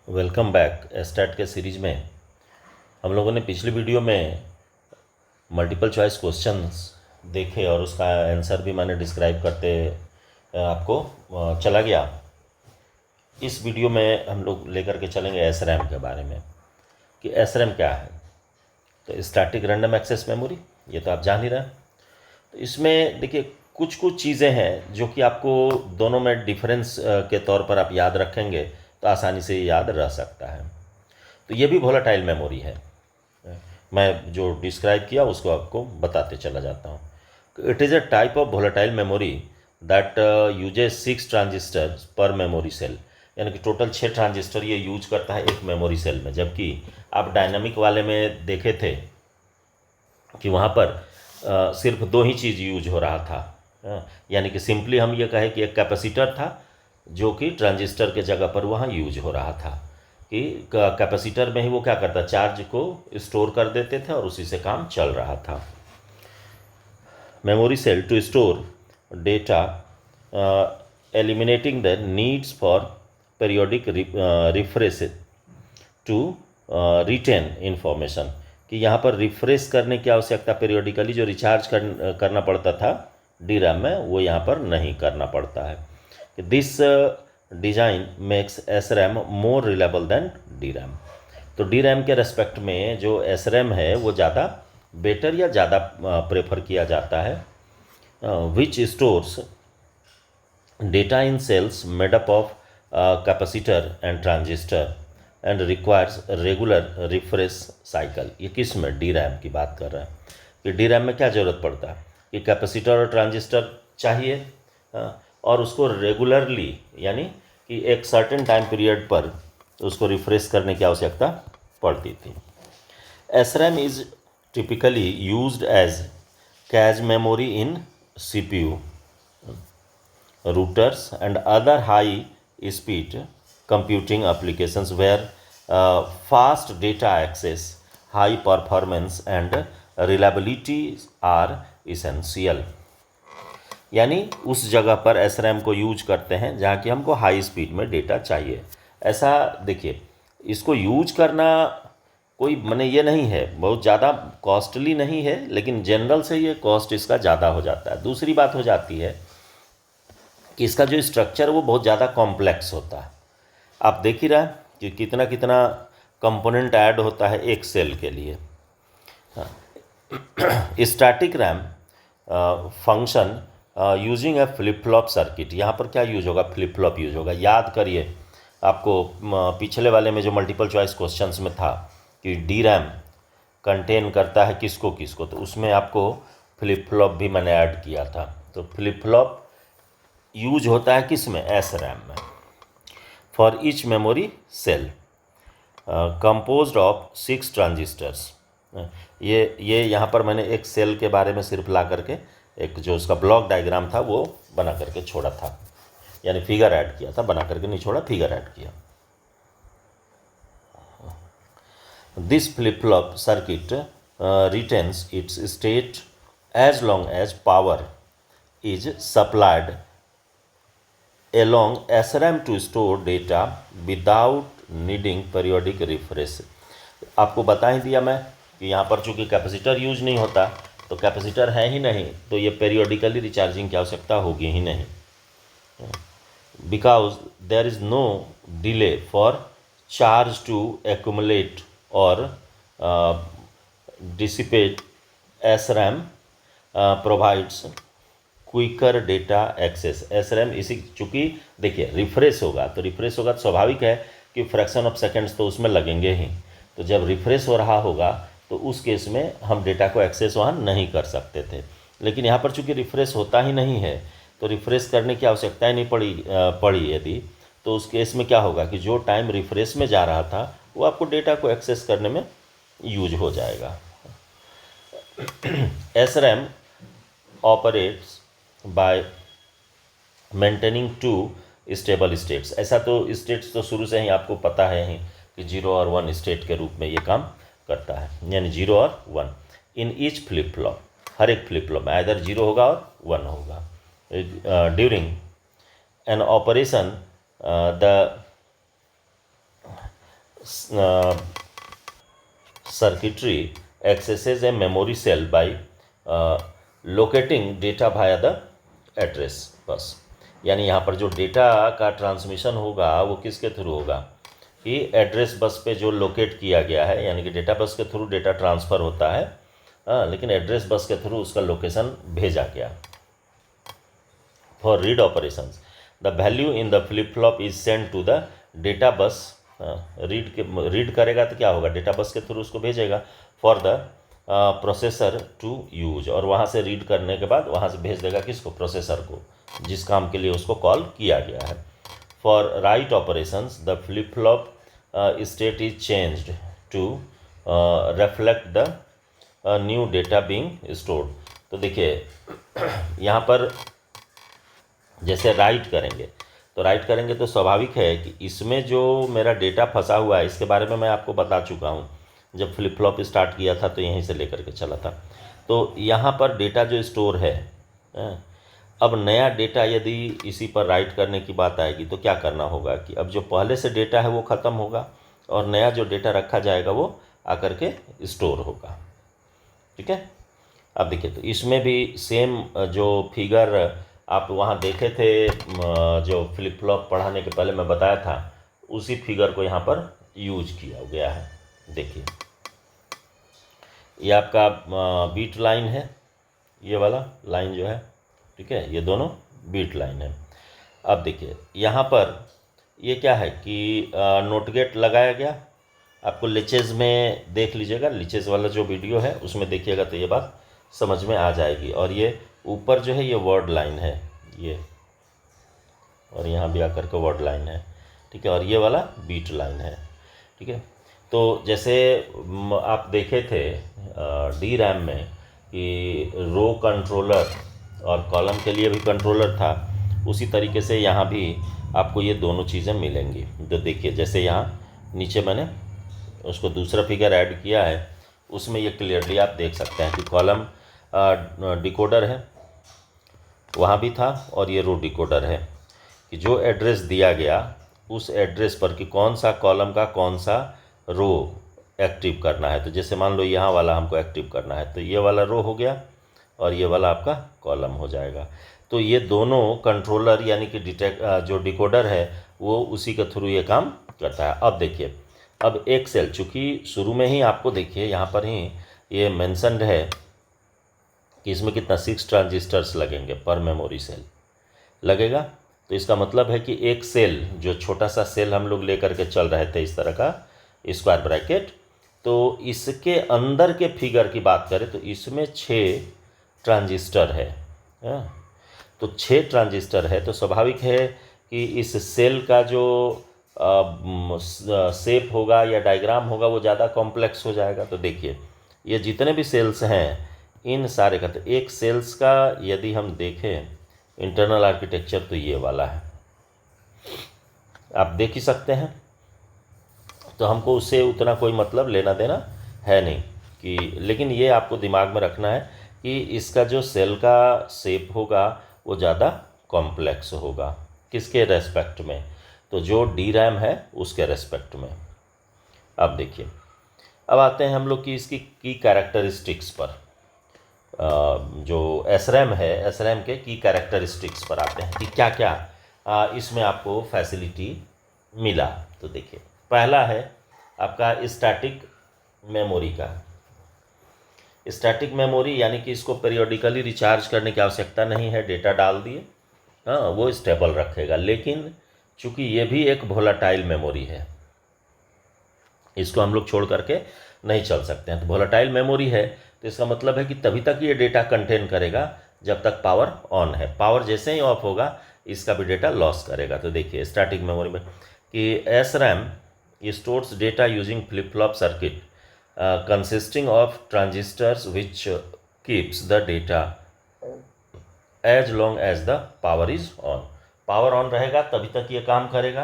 Welcome back. एस्टैट के series में हम लोगों ने पिछली वीडियो में मल्टीपल चॉइस क्वेश्चंस देखे और उसका आंसर भी मैंने डिस्क्राइब करते आपको चला गया। इस वीडियो में हम लोग लेकर के चलेंगे एसरैम के बारे में कि एसरैम क्या है। तो स्टैटिक रैंडम एक्सेस मेमोरी, ये तो आप जान ही रहे हैं। तो इसमें देखिए कुछ कुछ चीज़ें हैं जो कि आपको दोनों में डिफरेंस के तौर पर आप याद रखेंगे तो आसानी से याद रह सकता है। तो ये भी वोलेटाइल मेमोरी है। मैं जो डिस्क्राइब किया उसको आपको बताते चला जाता हूँ। It is a type of volatile memory that uses 6 transistor पर मेमोरी सेल, यानी कि टोटल 6 ट्रांजिस्टर ये यूज करता है एक मेमोरी सेल में। जबकि आप डायनामिक वाले में देखे थे कि वहाँ पर सिर्फ 2 ही चीज़ यूज हो रहा था। यानी कि सिंपली हम ये कहें कि एक कैपेसिटर था जो कि ट्रांजिस्टर के जगह पर वहाँ यूज हो रहा था कि कैपेसिटर में ही वो क्या करता, चार्ज को स्टोर कर देते थे और उसी से काम चल रहा था। Memory cell to store data, eliminating the needs for periodic refresh to retain information, कि यहाँ पर रिफ्रेश करने की आवश्यकता पीरियोडिकली जो रिचार्ज करना पड़ता था डी रैम में, वो यहाँ पर नहीं करना पड़ता है। This design makes S RAM more reliable then D RAM. तो डी रैम के रेस्पेक्ट में जो एस रैम है वो ज़्यादा बेटर या ज़्यादा प्रेफर किया जाता है, which stores data in cells made up of capacitor and transistor and requires regular refresh cycle. ये किस में, डी रैम की बात कर रहे हैं कि डी रैम में क्या ज़रूरत पड़ता है कि कैपेसिटर और ट्रांजिस्टर चाहिए और उसको रेगुलरली, यानी कि एक सर्टेन टाइम पीरियड पर उसको रिफ्रेश करने की आवश्यकता पड़ती थी। SRAM is typically used as cache memory in CPU, routers and other high speed computing applications where fast data access, high performance and reliability are essential। यानी उस जगह पर SRAM को यूज करते हैं जहाँ कि हमको हाई स्पीड में डेटा चाहिए। ऐसा देखिए, इसको यूज करना कोई माने ये नहीं है, बहुत ज़्यादा कॉस्टली नहीं है, लेकिन जनरल से ये कॉस्ट इसका ज़्यादा हो जाता है। दूसरी बात हो जाती है कि इसका जो स्ट्रक्चर वो बहुत ज़्यादा कॉम्प्लेक्स होता है। आप देख ही रहे हैं कि कितना कितना कंपोनेंट ऐड होता है एक सेल के लिए। स्टैटिक रैम फंक्शन यूजिंग ए फ्लिप फ्लॉप सर्किट। यहाँ पर क्या यूज होगा, फ्लिप फ्लॉप यूज होगा। याद करिए, आपको पिछले वाले में जो मल्टीपल चॉइस क्वेश्चंस में था कि डी रैम कंटेन करता है किसको किसको, तो उसमें आपको फ्लिप फ्लॉप भी मैंने ऐड किया था। तो फ्लिप फ्लॉप यूज होता है किस में, एस रैम में। For each memory cell composed of 6 transistors. ये यहाँ पर मैंने एक सेल के बारे में सिर्फ ला करके एक जो उसका ब्लॉक डायग्राम था वो बना करके छोड़ा था, यानी फिगर ऐड किया था, बना करके नहीं छोड़ा, फिगर ऐड किया। This flip flop circuit retains its state as long as power is supplied along SRAM to store data without needing periodic refresh। आपको बता ही दिया मैं कि यहाँ पर चूँकि कैपेसिटर यूज नहीं होता, तो कैपेसिटर है ही नहीं, तो ये पेरियोडिकली रिचार्जिंग की आवश्यकता होगी ही नहीं, because there is no delay for charge to accumulate और dissipate. SRAM provides quicker data access. SRAM इसी, चूँकि देखिए रिफ्रेश होगा तो स्वाभाविक है कि फ्रैक्शन ऑफ सेकेंड्स तो उसमें लगेंगे ही। तो जब रिफ्रेश हो रहा होगा तो उस केस में हम डेटा को एक्सेस वहाँ नहीं कर सकते थे, लेकिन यहाँ पर चूँकि रिफ्रेश होता ही नहीं है तो रिफ्रेश करने की आवश्यकता ही नहीं पड़ी यदि, तो उस केस में क्या होगा कि जो टाइम रिफ्रेश में जा रहा था वो आपको डेटा को एक्सेस करने में यूज हो जाएगा। SRAM operates bye maintaining 2 stable states. ऐसा तो स्टेट्स तो शुरू से ही आपको पता है ही कि 0 और 1 स्टेट के रूप में ये काम करता है, यानी 0 और 1 इन ईच फ्लिप फ्लॉप। हर एक फ्लिप फ्लॉप में आइदर 0 होगा और 1 होगा। During an operation the circuitry accesses a memory cell by locating data via the address bus। यानी यहाँ पर जो डेटा का ट्रांसमिशन होगा वो किसके थ्रू होगा कि एड्रेस बस पे जो लोकेट किया गया है, यानी कि डेटा बस के थ्रू डेटा ट्रांसफ़र होता है, लेकिन एड्रेस बस के थ्रू उसका लोकेशन भेजा गया। For read operations the value in the flip flop is send to the data bus. Read करेगा तो क्या होगा, डेटा बस के थ्रू उसको भेजेगा for the processor to use, और वहाँ से रीड करने के बाद वहाँ से भेज देगा किसको, प्रोसेसर को, जिस काम के लिए उसको कॉल किया गया है। For write operations the flip flop state is changed to reflect the new data being stored. तो देखिए यहाँ पर जैसे राइट करेंगे तो स्वाभाविक है कि इसमें जो मेरा डेटा फंसा हुआ है इसके बारे में मैं आपको बता चुका हूँ। जब फ्लिप फ्लॉप स्टार्ट किया था तो यहीं से लेकर के चला था। तो यहाँ पर डेटा जो स्टोर है, अब नया डेटा यदि इसी पर राइट करने की बात आएगी तो क्या करना होगा कि अब जो पहले से डेटा है वो ख़त्म होगा और नया जो डेटा रखा जाएगा वो आकर के स्टोर होगा। ठीक है, अब देखिए तो इसमें भी सेम जो फिगर आप वहाँ देखे थे, जो फ्लिप फ्लॉप पढ़ाने के पहले मैं बताया था, उसी फिगर को यहाँ पर यूज किया गया है। देखिए ये आपका बीट लाइन है, ये वाला लाइन जो है, ठीक है, ये दोनों बीट लाइन है। अब देखिए यहाँ पर ये क्या है कि नोट गेट लगाया गया। आपको लिचेज में देख लीजिएगा, लिचेज वाला जो वीडियो है उसमें देखिएगा तो ये बात समझ में आ जाएगी। और ये ऊपर जो है ये वर्ड लाइन है ये, और यहाँ भी आकर के वर्ड लाइन है, ठीक है, और ये वाला बीट लाइन है। ठीक है, तो जैसे आप देखे थे डी रैम में कि रो कंट्रोलर और कॉलम के लिए भी कंट्रोलर था, उसी तरीके से यहाँ भी आपको ये दोनों चीज़ें मिलेंगी। तो देखिए जैसे यहाँ नीचे मैंने उसको दूसरा फिगर ऐड किया है, उसमें ये क्लियरली आप देख सकते हैं कि कॉलम डिकोडर है, वहाँ भी था, और ये रो डिकोडर है कि जो एड्रेस दिया गया उस एड्रेस पर कि कौन सा कॉलम का कौन सा रो एक्टिव करना है। तो जैसे मान लो यहाँ वाला हमको एक्टिव करना है तो ये वाला रो हो गया और ये वाला आपका कॉलम हो जाएगा। तो ये दोनों कंट्रोलर यानी कि जो डिकोडर है वो उसी के थ्रू ये काम करता है। अब देखिए, अब एक सेल, चूँकि शुरू में ही आपको देखिए यहाँ पर ही ये मेंशन्ड है कि इसमें कितना 6 ट्रांजिस्टर्स लगेंगे पर मेमोरी सेल लगेगा। तो इसका मतलब है कि एक सेल, जो छोटा सा सेल हम लोग लेकर के चल रहे थे इस तरह का स्क्वायर ब्रैकेट, तो इसके अंदर के फिगर की बात करें तो इसमें 6 ट्रांजिस्टर है। तो 6 ट्रांजिस्टर है, तो स्वाभाविक है कि इस सेल का जो शेप होगा या डायग्राम होगा वो ज़्यादा कॉम्प्लेक्स हो जाएगा। तो देखिए ये जितने भी सेल्स हैं इन सारे का, तो एक सेल्स का यदि हम देखें इंटरनल आर्किटेक्चर तो ये वाला है, आप देख ही सकते हैं। तो हमको उससे उतना कोई मतलब लेना देना है नहीं कि, लेकिन ये आपको दिमाग में रखना है कि इसका जो सेल का शेप होगा वो ज़्यादा कॉम्प्लेक्स होगा। किसके रेस्पेक्ट में, तो जो डी रैम है उसके रेस्पेक्ट में। अब देखिए, अब आते हैं हम लोग की इसकी की कैरेक्टरिस्टिक्स पर। जो एस रैम है, एस रैम के की कैरेक्टरिस्टिक्स पर आते हैं कि क्या क्या इसमें आपको फैसिलिटी मिला। तो देखिए पहला है आपका स्टैटिक मेमोरी का। स्टैटिक मेमोरी यानी कि इसको पीरियोडिकली रिचार्ज करने की आवश्यकता नहीं है, डेटा डाल दिए, हाँ वो स्टेबल रखेगा। लेकिन चूंकि ये भी एक वोलेटाइल मेमोरी है, इसको हम लोग छोड़ करके नहीं चल सकते हैं। तो वोलेटाइल मेमोरी है तो इसका मतलब है कि तभी तक ये डेटा कंटेन करेगा जब तक पावर ऑन है। पावर जैसे ही ऑफ होगा इसका भी डेटा लॉस करेगा। तो देखिए स्टैटिक मेमोरी में कि S RAM stores data using flip flop circuit consisting of transistors which keeps the data as long as the power is on. Power on रहेगा तभी तक ये काम करेगा,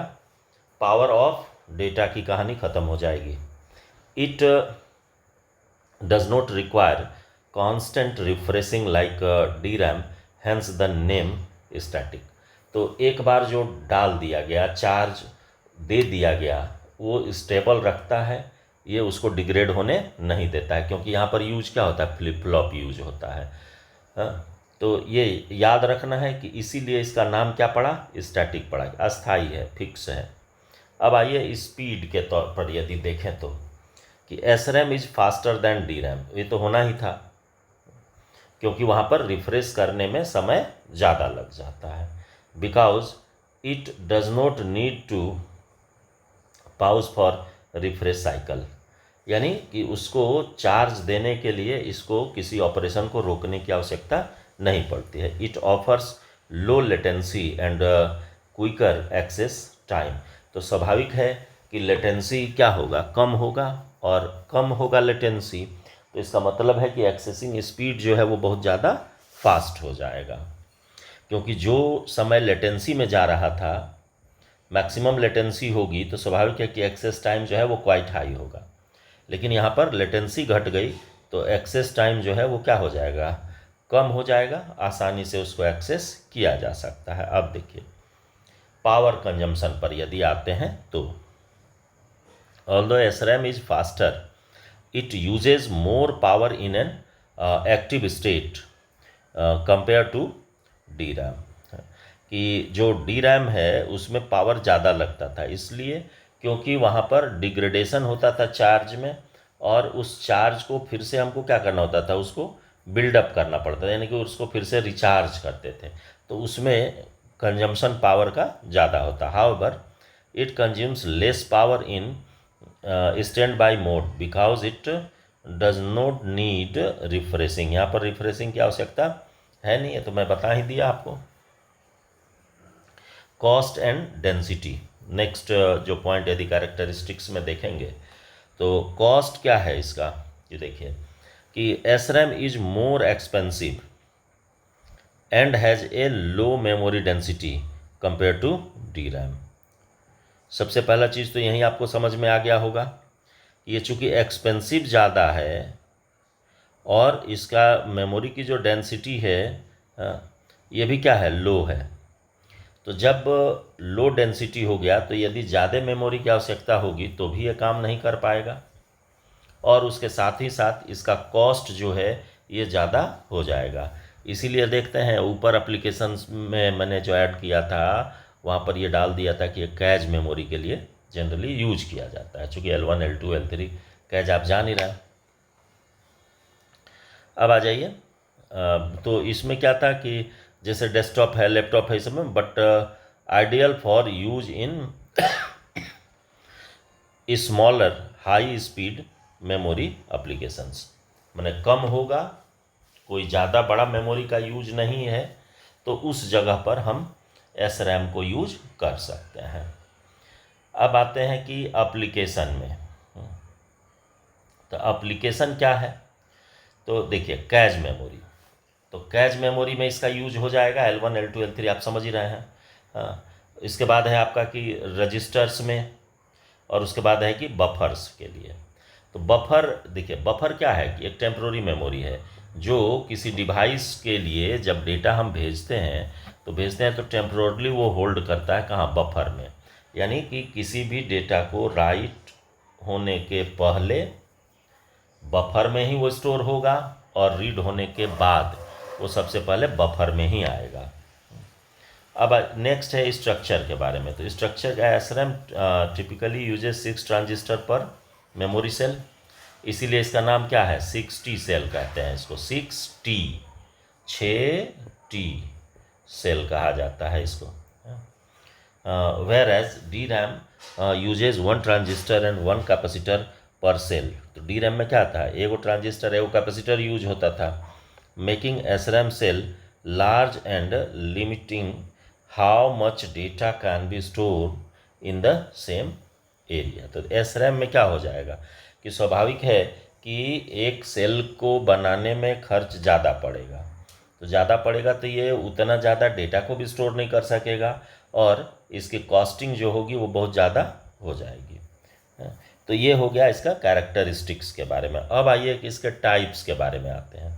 पावर ऑफ डेटा की कहानी ख़त्म हो जाएगी। It does not require constant refreshing like DRAM, hence the name static। तो एक बार जो डाल दिया गया, चार्ज दे दिया गया वो स्टेबल रखता है, ये उसको डिग्रेड होने नहीं देता है, क्योंकि यहाँ पर यूज क्या होता है, फ्लिप फ्लॉप यूज होता है। हाँ, तो ये याद रखना है कि इसीलिए इसका नाम क्या पड़ा, स्टैटिक पड़ा, अस्थाई है, फिक्स है। अब आइए स्पीड के तौर पर यदि देखें तो कि S RAM is faster than D RAM, ये तो होना ही था, क्योंकि वहाँ पर रिफ्रेश करने में समय ज़्यादा लग जाता है। Because it does not need to pause for refresh cycle, यानी कि उसको चार्ज देने के लिए इसको किसी ऑपरेशन को रोकने की आवश्यकता नहीं पड़ती है। It offers low latency and quicker access time. तो स्वाभाविक है कि लेटेंसी क्या होगा, कम होगा, और कम होगा लेटेंसी, तो इसका मतलब है कि एक्सेसिंग स्पीड जो है वो बहुत ज़्यादा फास्ट हो जाएगा, क्योंकि जो समय लेटेंसी में जा रहा था, मैक्सिमम लेटेंसी होगी, तो स्वाभाविक है कि एक्सेस टाइम जो है वो क्वाइट हाई होगा। लेकिन यहाँ पर लेटेंसी घट गई तो एक्सेस टाइम जो है वो क्या हो जाएगा, कम हो जाएगा, आसानी से उसको एक्सेस किया जा सकता है। अब देखिए पावर कंजम्पशन पर यदि आते हैं तो although SRAM is faster, it uses more power in an active state compare to DRAM, कि जो DRAM है उसमें पावर ज़्यादा लगता था, इसलिए क्योंकि वहाँ पर डिग्रेडेशन होता था चार्ज में, और उस चार्ज को फिर से हमको क्या करना होता था, उसको बिल्डअप करना पड़ता था, यानी कि उसको फिर से रिचार्ज करते थे, तो उसमें कंजम्पशन पावर का ज़्यादा होता। However it consumes less power in stand by mode because it does not need refreshing. यहाँ पर रिफ्रेशिंग की आवश्यकता है नहीं है, तो मैं बता ही दिया आपको। कॉस्ट एंड डेंसिटी, नेक्स्ट जो पॉइंट यदि कैरेक्टरिस्टिक्स में देखेंगे तो कॉस्ट क्या है इसका, ये देखिए कि SRAM is more expensive and has a low memory density compare to DRAM। सबसे पहला चीज़ तो यहीं आपको समझ में आ गया होगा, ये चूँकि एक्सपेंसिव ज़्यादा है और इसका मेमोरी की जो डेंसिटी है ये भी क्या है, लो है। तो जब लो डेंसिटी हो गया तो यदि ज़्यादा मेमोरी की आवश्यकता होगी तो भी ये काम नहीं कर पाएगा, और उसके साथ ही साथ इसका कॉस्ट जो है ये ज़्यादा हो जाएगा। इसीलिए देखते हैं ऊपर एप्लीकेशंस में मैंने जो ऐड किया था वहाँ पर ये डाल दिया था कि ये कैज मेमोरी के लिए जनरली यूज किया जाता है, चूँकि L1 L2 L3 कैज आप जान ही रहे हैं। अब आ जाइए, तो इसमें क्या था कि जैसे डेस्कटॉप है, लैपटॉप है, इस सब में, but ideal for use in smaller high speed memory applications. माने कम होगा, कोई ज़्यादा बड़ा मेमोरी का यूज नहीं है, तो उस जगह पर हम SRAM को यूज कर सकते हैं। अब आते हैं कि एप्लीकेशन में, तो एप्लीकेशन क्या है, तो देखिए कैज मेमोरी, तो कैज मेमोरी में इसका यूज हो जाएगा L1 L2 L3 आप समझ ही रहे हैं। हाँ, इसके बाद है आपका कि रजिस्टर्स में, और उसके बाद है कि बफर्स के लिए। तो बफर देखिए, बफर क्या है कि एक टेम्प्रोरी मेमोरी है जो किसी डिवाइस के लिए जब डेटा हम भेजते हैं तो टेम्प्रोरली वो होल्ड करता है कहाँ, बफर में, यानी कि किसी भी डेटा को राइट होने के पहले बफर में ही वो स्टोर होगा, और रीड होने के बाद वो सबसे पहले बफर में ही आएगा। अब नेक्स्ट है स्ट्रक्चर के बारे में, तो स्ट्रक्चर का SRAM टिपिकली यूजेस 6 ट्रांजिस्टर पर मेमोरी सेल, इसीलिए इसका नाम क्या है, 6T सेल कहते हैं इसको, 6T 6T सेल कहा जाता है इसको। Whereas DRAM uses 1 transistor and 1 capacitor per cell. तो DRAM में क्या था, एगो ट्रांजिस्टर एगो कैपेसिटर यूज होता था, making SRAM cell large and limiting how much data can be store in the same area. तो SRAM में क्या हो जाएगा कि स्वाभाविक है कि एक सेल को बनाने में खर्च ज़्यादा पड़ेगा, तो ज़्यादा पड़ेगा तो ये उतना ज़्यादा डेटा को भी स्टोर नहीं कर सकेगा, और इसकी कॉस्टिंग जो होगी वो बहुत ज़्यादा हो जाएगी। तो ये हो गया इसका कैरेक्टरिस्टिक्स के बारे में। अब आइए कि इसके टाइप्स के बारे में आते हैं।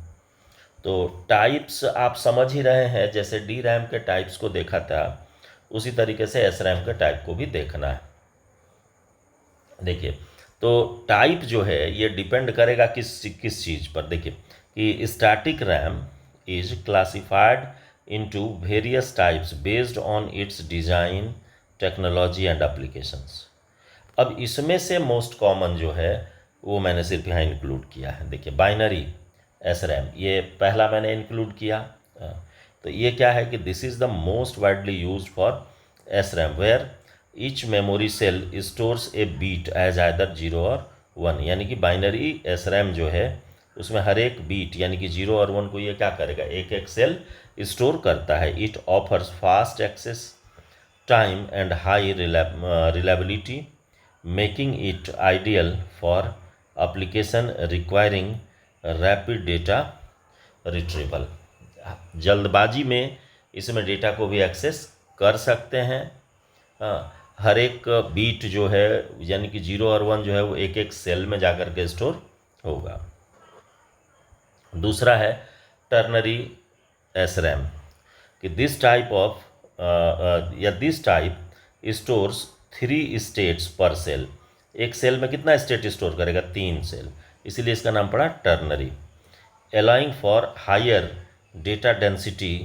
तो टाइप्स आप समझ ही रहे हैं, जैसे DRAM के टाइप्स को देखा था उसी तरीके से SRAM के टाइप को भी देखना है। देखिए, तो टाइप जो है ये डिपेंड करेगा किस चीज़ पर। देखिए कि static RAM is classified into various types based on it's design, technology and applications. अब इसमें से मोस्ट कॉमन जो है वो मैंने सिर्फ यहाँ इंक्लूड किया है। देखिए बाइनरी एस रैम ये पहला मैंने इंक्लूड किया। तो ये क्या है कि this is the most widely used for S RAM where each memory cell stores a bit as either 0 और 1। यानी कि बाइनरी एस रैम जो है उसमें हर एक बीट यानी कि 0 और 1 को ये क्या करेगा, एक एक सेल स्टोर करता है। It offers fast access time and high reliability, making it ideal for application requiring rapid data retrieval। जल्दबाजी में इसमें डेटा को भी एक्सेस कर सकते हैं। हर एक बीट जो है यानी कि 0 और 1 जो है वो एक एक सेल में जाकर के स्टोर होगा। दूसरा है टर्नरी एस रैम कि दिस टाइप स्टोर्स 3 स्टेट्स पर सेल। एक सेल में कितना स्टेट स्टोर करेगा, 3 सेल, इसीलिए इसका नाम पड़ा ternary. Allowing for higher data density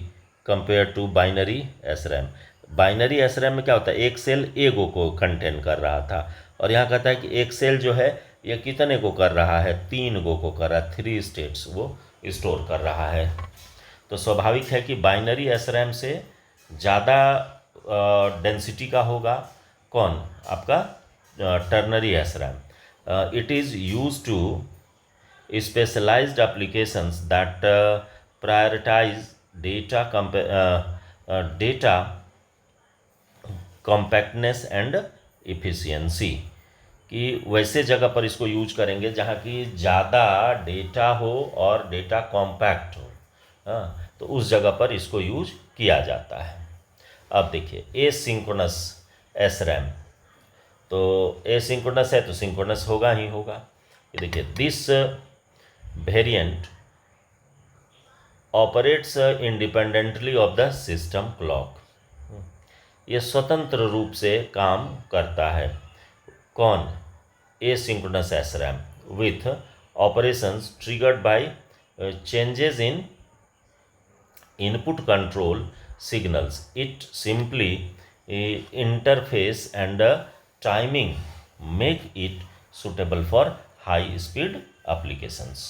compare to binary S RAM. Binary S RAM में क्या होता है, एक सेल एगो को कंटेन कर रहा था, और यहाँ कहता है कि एक सेल जो है ये कितने को कर रहा है, 3 गो को कर रहा है, 3 स्टेट्स वो स्टोर कर रहा है। तो स्वाभाविक है कि बाइनरी एस रैम से ज़्यादा डेंसिटी का होगा कौन, आपका ternary S RAM. It is use to specialized applications that prioritize data compactness and efficiency। कि वैसे जगह पर इसको यूज करेंगे जहाँ की ज़्यादा डेटा हो और डेटा कॉम्पैक्ट हो। हाँ, तो उस जगह पर इसको यूज किया जाता है। अब देखिए एसिंक्रोनस एस रैम, तो एसिंक्रोनस है तो सिंक्रोनस होगा ही होगा। ये देखिए this variant operates independently of the system clock. ये स्वतंत्र रूप से काम करता है कौन, asynchronous S RAM with operations triggered by changes in input control signals। It simply interface and timing make it suitable for high speed applications।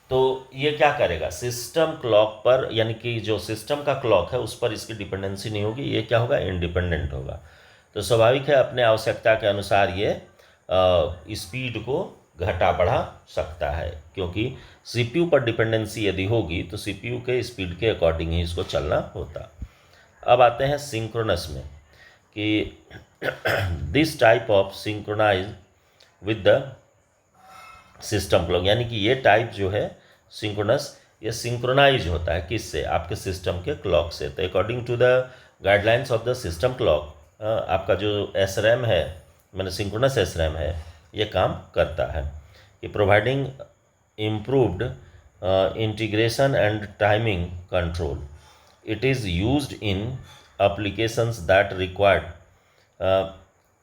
तो ये क्या करेगा, सिस्टम क्लॉक पर यानी कि जो सिस्टम का क्लॉक है उस पर इसकी डिपेंडेंसी नहीं होगी, ये क्या होगा, इंडिपेंडेंट होगा। तो स्वाभाविक है अपने आवश्यकता के अनुसार ये स्पीड को घटा बढ़ा सकता है, क्योंकि सीपीयू पर डिपेंडेंसी यदि होगी तो सीपीयू के स्पीड के अकॉर्डिंग ही इसको चलना होता। अब आते हैं सिंक्रोनस में कि this type of synchronize with the system clock. यानी कि ये टाइप जो है सिंक्रोनस, ये सिंक्रोनाइज होता है किससे, आपके सिस्टम के क्लॉक से। तो according to the guidelines of the system clock आपका जो एस रैम है, मैंने सिंक्रोनस एस रैम है, ये काम करता है कि providing improved integration and timing control. It is used in applications that required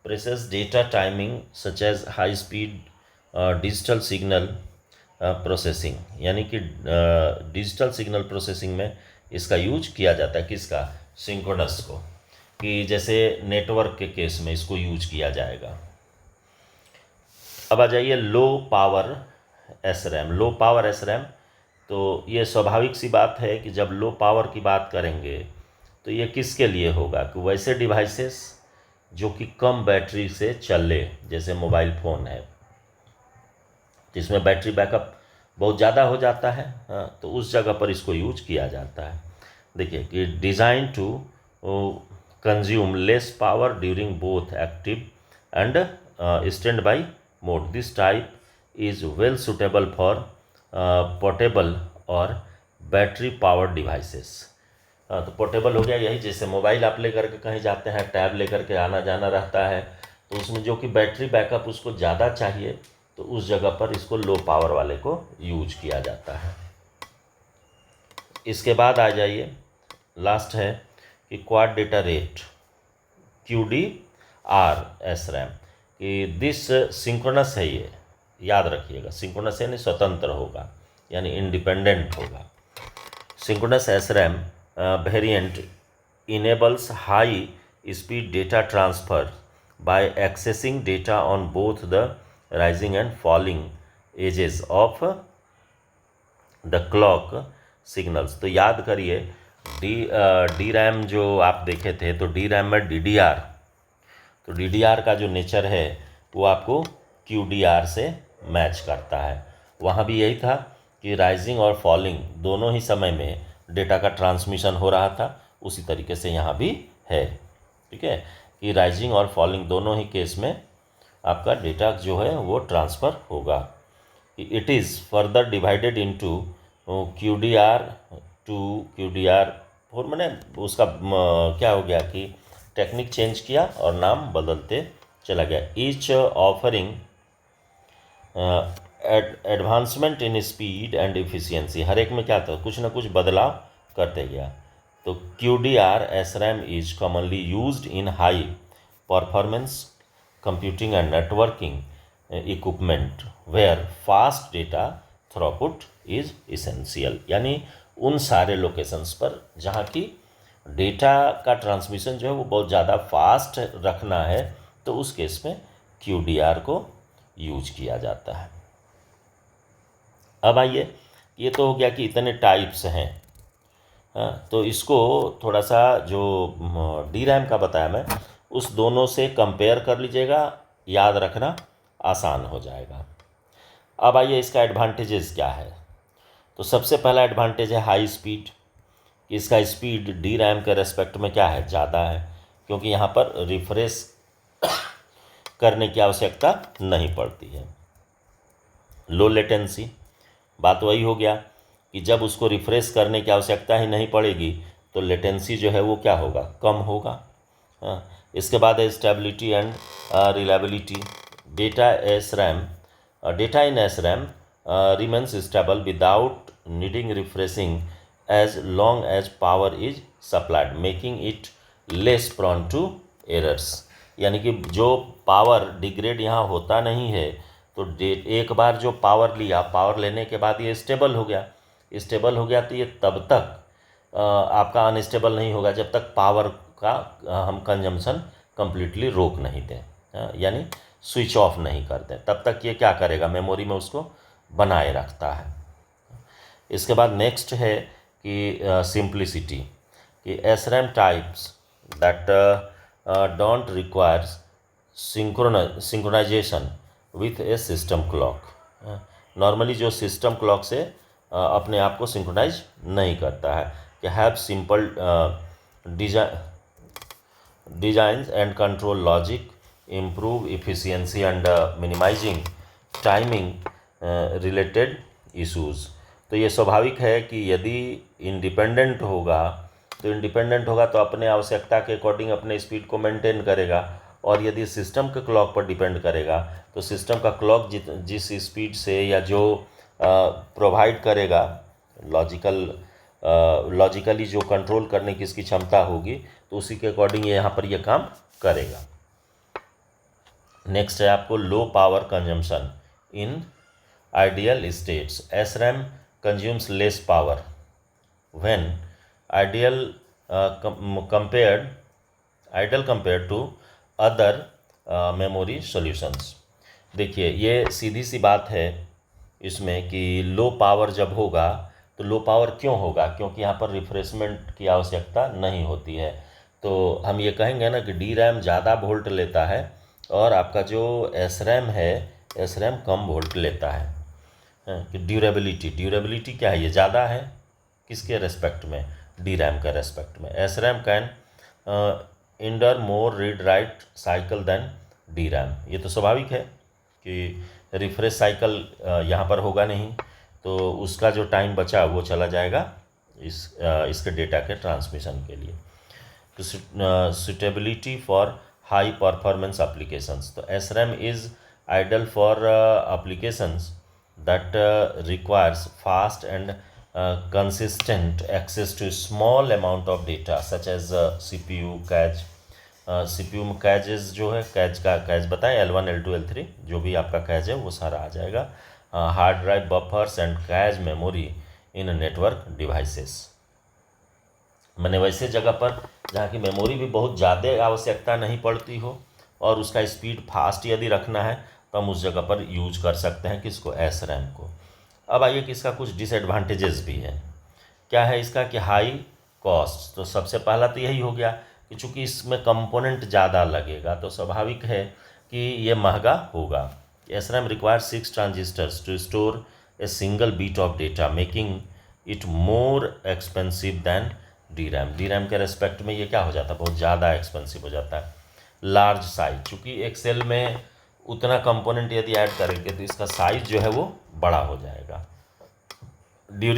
precise data timing such as high speed digital signal processing. यानी कि डिजिटल सिग्नल प्रोसेसिंग में इसका यूज किया जाता है, किसका, सिंक्रोनस को, कि जैसे नेटवर्क के केस में इसको यूज किया जाएगा। अब आ जाइए low power S RAM. Low power S RAM, तो ये स्वाभाविक सी बात है कि जब लो पावर की बात करेंगे तो ये किसके लिए होगा, कि वैसे डिवाइसेस जो कि कम बैटरी से चले, जैसे मोबाइल फ़ोन है जिसमें बैटरी बैकअप बहुत ज़्यादा हो जाता है, हाँ, तो उस जगह पर इसको यूज किया जाता है। देखिए कि design to consume less power during both active and standby mode. This type is well suitable for portable और बैटरी पावर डिवाइसेस। तो पोर्टेबल हो गया यही, जैसे मोबाइल आप लेकर के कहीं जाते हैं, टैब लेकर के आना जाना रहता है, तो उसमें जो कि बैटरी बैकअप उसको ज़्यादा चाहिए, तो उस जगह पर इसको लो पावर वाले को यूज किया जाता है। इसके बाद आ जाइए लास्ट है कि quad data rate QDR S RAM, कि दिस सिंक्रोनस है, ये याद रखिएगा, सिंक्रोनस यानी स्वतंत्र होगा, यानी इंडिपेंडेंट होगा। Synchronous SRAM variant enables high speed data transfer by accessing data on both the rising and falling edges of the clock signals. तो याद करिए, डी रैम जो आप देखे थे, तो डी रैम में DDR, तो DDR का जो नेचर है वो आपको QDR से मैच करता है। वहाँ भी यही था कि राइजिंग और फॉलिंग दोनों ही समय में डेटा का ट्रांसमिशन हो रहा था, उसी तरीके से यहाँ भी है। ठीक है, कि राइजिंग और फॉलिंग दोनों ही केस में आपका डेटा जो है वो ट्रांसफ़र होगा। It is further divided into QDR to QDR4, मैंने उसका क्या हो गया कि टेक्निक चेंज किया और नाम बदलते चला गया। Each offering advancement in speed and efficiency, हर एक में क्या था, कुछ ना कुछ बदलाव करते गया। तो QDR SRAM is commonly used in high performance computing and networking equipment where fast data throughput is essential, यानी उन सारे लोकेशंस पर जहाँ की डेटा का ट्रांसमिशन जो है वो बहुत ज़्यादा फास्ट रखना है, तो उस केस में QDR को यूज किया जाता है। अब आइए, ये तो हो गया कि इतने टाइप्स हैं। हाँ, तो इसको थोड़ा सा जो DRAM का बताया मैं, उस दोनों से कंपेयर कर लीजिएगा, याद रखना आसान हो जाएगा। अब आइए, इसका एडवांटेजेस क्या है। तो सबसे पहला एडवांटेज है हाई स्पीड। इसका स्पीड DRAM के रेस्पेक्ट में क्या है, ज़्यादा है, क्योंकि यहाँ पर रिफ्रेश करने की आवश्यकता नहीं पड़ती है। लो लेटेंसी, बात वही हो गया कि जब उसको रिफ्रेश करने की आवश्यकता ही नहीं पड़ेगी तो लेटेंसी जो है वो क्या होगा, कम होगा। हाँ, इसके बाद है stability and reliability. Data in SRAM remains stable without needing refreshing as long as power is supplied, making it less prone to errors. यानी कि जो पावर डिग्रेड यहाँ होता नहीं है, तो एक बार जो पावर लिया, पावर लेने के बाद ये स्टेबल हो गया, तो ये तब तक आपका अनस्टेबल नहीं होगा जब तक पावर का हम कंजम्पशन कंप्लीटली रोक नहीं दें, यानी स्विच ऑफ नहीं कर दें, तब तक ये क्या करेगा, मेमोरी में उसको बनाए रखता है। इसके बाद नेक्स्ट है कि सिंप्लिसिटी, कि SRAM types that don't require synchronization with a system clock. Normally जो सिस्टम क्लॉक से अपने आप को सिंक्रोनाइज नहीं करता है, कि have simple design and control logic, improve efficiency and minimizing timing related issues. तो ये स्वाभाविक है कि यदि इंडिपेंडेंट होगा तो अपने आवश्यकता के अकॉर्डिंग अपने स्पीड को मेंटेन करेगा, और यदि सिस्टम के क्लॉक पर डिपेंड करेगा तो सिस्टम का क्लॉक जिस स्पीड से या जो प्रोवाइड करेगा, लॉजिकली जो कंट्रोल करने की इसकी क्षमता होगी, तो उसी के अकॉर्डिंग ये यहाँ पर ये काम करेगा। नेक्स्ट है आपको low power consumption in ideal states. SRAM consumes less power when ideal compared to other memory solutions. देखिए, ये सीधी सी बात है इसमें कि लो पावर जब होगा, तो लो पावर क्यों होगा, क्योंकि यहाँ पर रिफ्रेशमेंट की आवश्यकता नहीं होती है। तो हम ये कहेंगे ना कि DRAM ज़्यादा वोल्ट लेता है और आपका जो SRAM कम वोल्ट लेता है। कि ड्यूरेबिलिटी क्या है, ये ज़्यादा है किसके रेस्पेक्ट में, DRAM के रेस्पेक्ट में। SRAM can endure more read write cycle than DRAM। ये तो स्वाभाविक है कि रिफ्रेश साइकिल यहाँ पर होगा नहीं, तो उसका जो टाइम बचा वो चला जाएगा इसके डेटा के ट्रांसमिशन के लिए। तो suitability for high performance applications, तो SRAM is ideal for applications that requires fast and consistent access to small amount of data such as CPU, cache, CPU में कैजेस जो है, कैज बताएं, L1 L2 L3 जो भी आपका कैज है वो सारा आ जाएगा। Hard drive, buffers and cache memory in network devices. मैंने वैसे जगह पर जहाँ की मेमोरी भी बहुत ज़्यादा आवश्यकता नहीं पड़ती हो और उसका स्पीड फास्ट यदि रखना है तो हम उस जगह पर यूज कर सकते हैं किसको, SRAM को। अब आइए कि इसका कुछ डिसएडवांटेजेस भी है। क्या है इसका कि हाई कॉस्ट, तो सबसे पहला तो यही हो गया कि चूँकि इसमें कंपोनेंट ज़्यादा लगेगा तो स्वाभाविक है कि ये महंगा होगा। SRAM requires 6 transistors to store a single bit of data, making it more expensive than DRAM के रेस्पेक्ट में ये क्या हो जाता है, बहुत ज़्यादा एक्सपेंसिव हो जाता है। लार्ज साइज, चूँकि एक्सेल में उतना कंपोनेंट यदि ऐड करेंगे तो इसका साइज जो है वो बड़ा हो जाएगा। Due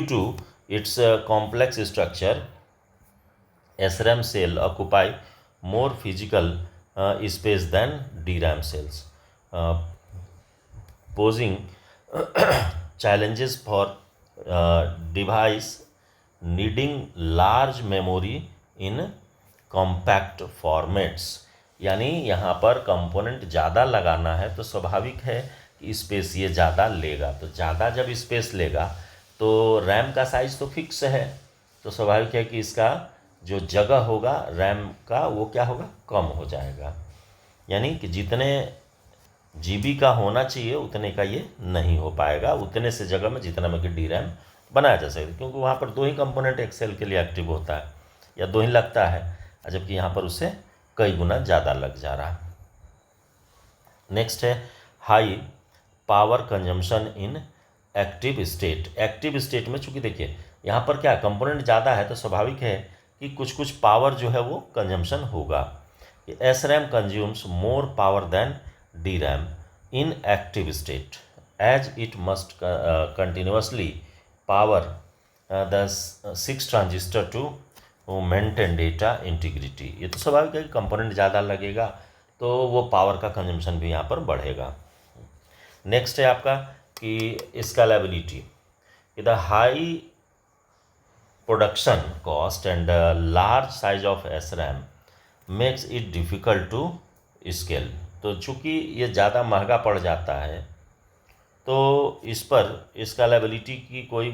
to its complex structure, SRAM cell occupy more physical space than DRAM cells, posing challenges for device needing large memory in compact formats। यानी यहाँ पर कंपोनेंट ज़्यादा लगाना है तो स्वाभाविक है कि स्पेस ये ज़्यादा लेगा, तो ज़्यादा जब स्पेस लेगा तो रैम का साइज़ तो फिक्स है, तो स्वाभाविक है कि इसका जो जगह होगा रैम का वो क्या होगा, कम हो जाएगा। यानी कि जितने GB का होना चाहिए उतने का ये नहीं हो पाएगा, उतने से जगह में जितना में कि DRAM बनाया जा सकता है, क्योंकि वहाँ पर 2 ही कंपोनेंट एक्सेल के लिए एक्टिव होता है या 2 ही लगता है, जबकि यहाँ पर उससे कई गुना ज़्यादा लग जा रहा है। नेक्स्ट है हाई पावर कंजम्पशन इन एक्टिव स्टेट। एक्टिव स्टेट में चूँकि देखिए यहाँ पर क्या कंपोनेंट ज़्यादा है तो स्वाभाविक है कि कुछ पावर जो है वो कंजम्पशन होगा। SRAM consumes more power than DRAM in active state as it must continuously power the 6 transistor to maintain data integrity. ये तो स्वाभाविक है कि कंपोनेंट ज़्यादा लगेगा तो वो पावर का कंजम्पशन भी यहाँ पर बढ़ेगा। नेक्स्ट है आपका कि scalability, the high production cost and large size of SRAM makes it difficult to scale. तो चूँकि ये ज़्यादा महंगा पड़ जाता है तो इस पर स्केलेबिलिटी की कोई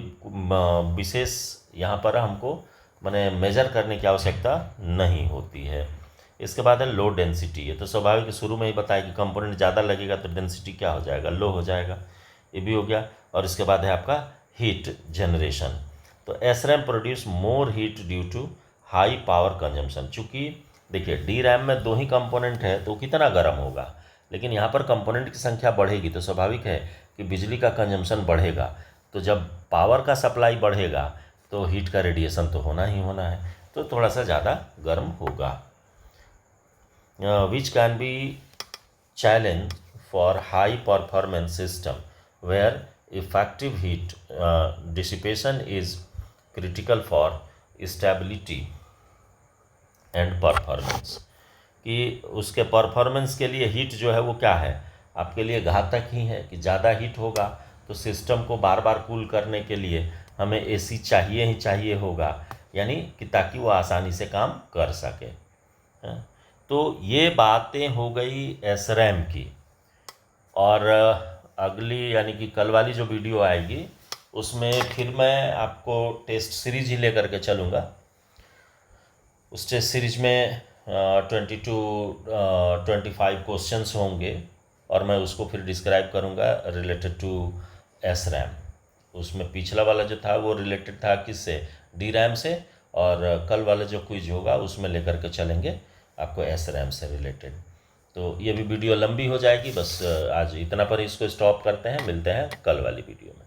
विशेष यहाँ पर हमको माने मेजर करने की आवश्यकता नहीं होती है। इसके बाद है लो डेंसिटी। ये तो स्वाभाविक शुरू में ही बताया कि कंपोनेंट ज़्यादा लगेगा तो डेंसिटी क्या हो जाएगा, लो हो जाएगा, ये भी हो गया। और इसके बाद है आपका हीट जनरेशन। तो SRAM produce more heat due to high power consumption. चूँकि देखिए DRAM में 2 ही कंपोनेंट है तो कितना गर्म होगा, लेकिन यहाँ पर कंपोनेंट की संख्या बढ़ेगी तो स्वाभाविक है कि बिजली का कंजम्पशन बढ़ेगा। तो जब पावर का सप्लाई बढ़ेगा तो हीट का रेडिएशन तो होना ही होना है, तो थोड़ा सा ज़्यादा गर्म होगा। Which can be challenge for high performance system where effective heat dissipation is critical for stability and performance. कि उसके परफॉर्मेंस के लिए हीट जो है वो क्या है, आपके लिए घातक ही है कि ज़्यादा हीट होगा तो सिस्टम को बार बार कूल करने के लिए हमें AC चाहिए ही चाहिए होगा, यानी कि ताकि वो आसानी से काम कर सके। तो ये बातें हो गई SRAM की। और अगली यानी कि कल वाली जो वीडियो आएगी उसमें फिर मैं आपको टेस्ट सीरीज ही लेकर के चलूँगा। उस टेस्ट सीरीज में 25 क्वेश्चंस होंगे और मैं उसको फिर डिस्क्राइब करूँगा रिलेटेड टू SRAM। उसमें पिछला वाला जो था वो रिलेटेड था किससे, DRAM से, और कल वाला जो क्विज होगा उसमें लेकर के चलेंगे आपको SRAM से रिलेटेड। तो ये भी वीडियो लंबी हो जाएगी, बस आज इतना पर इसको स्टॉप करते हैं, मिलते हैं कल वाली वीडियो में।